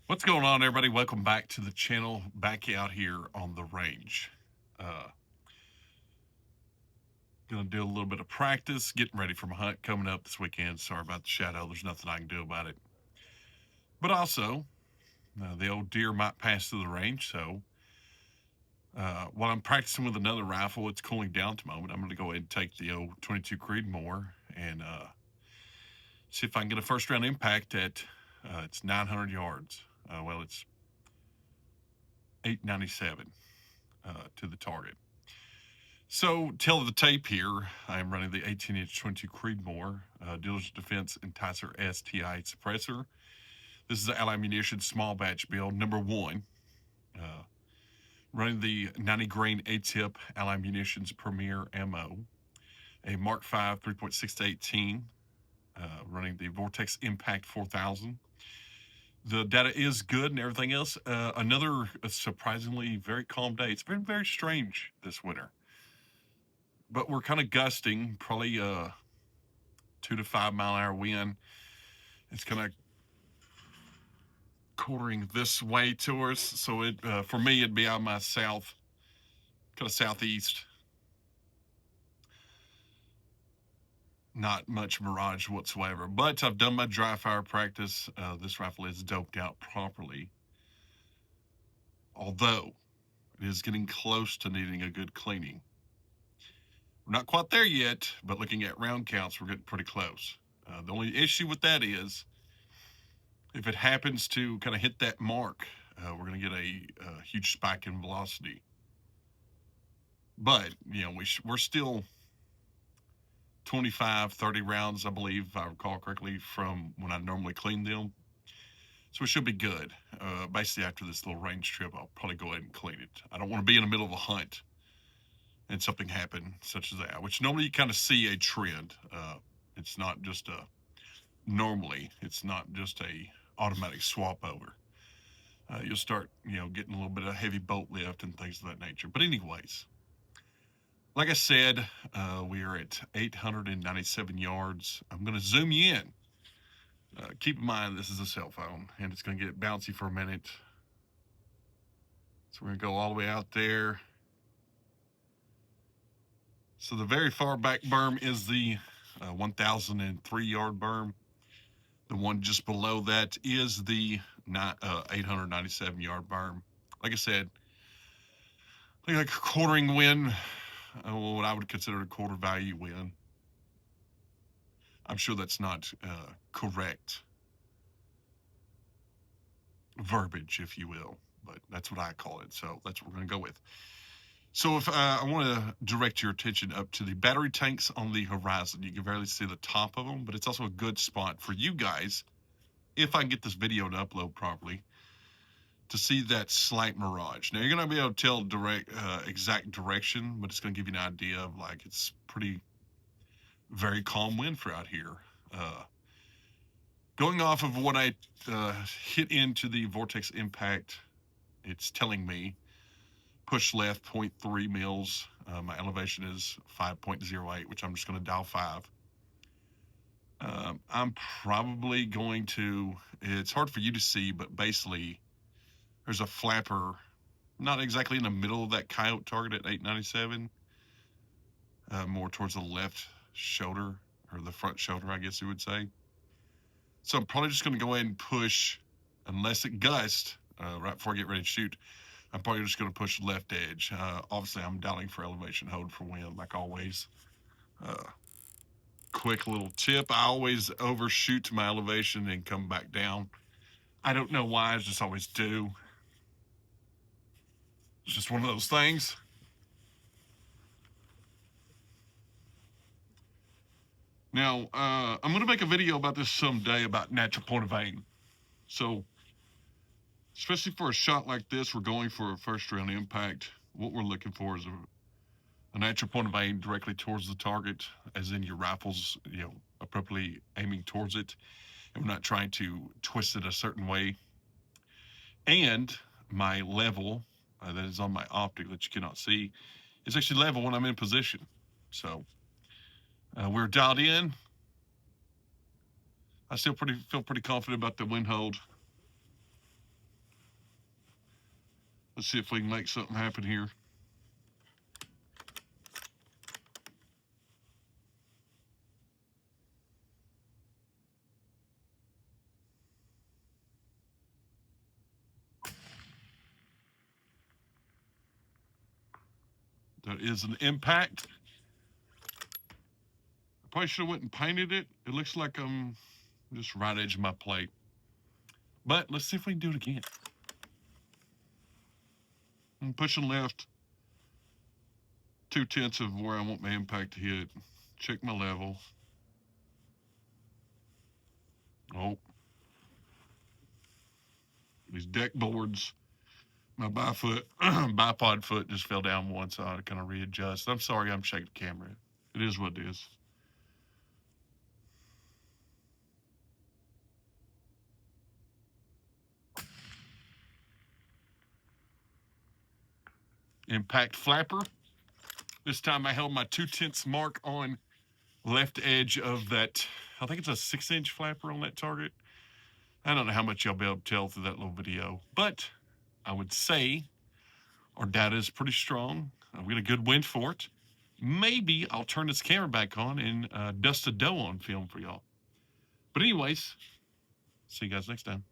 What's going on, everybody? Welcome back to the channel. Back out here on the range. Uh, gonna do a little bit of practice, getting ready for my hunt coming up this weekend. Sorry about the shadow. There's nothing I can do about it. But also, the old deer might pass through the range. So while I'm practicing with another rifle, it's cooling down at the moment. I'm gonna go ahead and take the old 22 Creedmoor and see if I can get a first round impact at it's 900 yards. Well, it's 897 to the target. So, tail of the tape here, I am running the 18-inch 22 Creedmoor Dealer's Defense Enticer STI suppressor. This is the Ally Munitions small batch build, number one. Uh, running the 90 grain A-tip Ally Munitions Premier ammo, a Mark V 3.6-18, running the Vortex Impact 4000. The data is good and everything else. Another surprisingly very calm day. It's been very strange this winter. But we're kind of gusting, probably 2 to 5 mile an hour wind. It's kind of quartering this way to us. So it for me, it'd be out my south, kind of southeast. Not much mirage whatsoever. But I've done my dry fire practice. This rifle is doped out properly. Although it is getting close to needing a good cleaning. We're not quite there yet, but looking at round counts, we're getting pretty close. The only issue with that is if it happens to kind of hit that mark, we're going to get a huge spike in velocity. But, we're still 25, 30 rounds, I believe, if I recall correctly, from when I normally clean them. So it should be good. Basically, after this little range trip, I'll probably go ahead and clean it. I don't want to be in the middle of a hunt and something happen such as that, which normally you kind of see a trend. It's not just it's not just a automatic swap over. You'll start, getting a little bit of heavy boat lift and things of that nature. But anyways, like I said, we are at 897 yards. I'm going to zoom you in. Keep in mind, this is a cell phone, and it's going to get bouncy for a minute. So we're going to go all the way out there. So the very far back berm is the 1,003 yard berm. The one just below that is the 897 yard berm. Like I said, like a quartering wind, what I would consider a quarter value wind. I'm sure that's not correct verbiage, if you will, but that's what I call it. So that's what we're going to go with. So if I want to direct your attention up to the battery tanks on the horizon, you can barely see the top of them, but it's also a good spot for you guys, if I can get this video to upload properly, to see that slight mirage. Now, you're going to be able to tell exact direction, but it's going to give you an idea of, like, it's pretty very calm wind for out here. Going off of what I hit into the vortex impact, it's telling me push left 0.3 mils. My elevation is 5.08, which I'm just going to dial 5. I'm probably going to, it's hard for you to see, but basically there's a flapper, not exactly in the middle of that coyote target at 897, more towards the left shoulder, or the front shoulder, I guess you would say. So I'm probably just going to go ahead and push, unless it gusts, right before I get ready to shoot. I'm probably just going to push left edge. Obviously, I'm dialing for elevation, hold for wind, like always. Quick little tip, I always overshoot to my elevation and come back down. I don't know why, I just always do. It's just one of those things. Now, I'm going to make a video about this someday, about natural point of aim. So, especially for a shot like this, we're going for a first round impact. What we're looking for is a natural point of aim directly towards the target, as in your rifle's, appropriately aiming towards it. And we're not trying to twist it a certain way. And my level that is on my optic that you cannot see is actually level when I'm in position. So we're dialed in. I still feel pretty confident about the wind hold. Let's see if we can make something happen here. That is an impact. I probably should have went and painted it. It looks like I'm just right edge of my plate. But let's see if we can do it again. I'm pushing left 2/10 of where I want my impact to hit. Check my level. Oh. These deck boards. My bipod foot just fell down one, so I had to kind of readjust. I'm sorry I'm shaking the camera. It is what it is. Impact flapper. This time I held my 2/10 mark on left edge of that. I think it's a 6-inch flapper on that target. I don't know how much y'all be able to tell through that little video, but I would say our data is pretty strong. We got a good win for it. Maybe I'll turn this camera back on and dust a doe on film for y'all. But anyways, see you guys next time.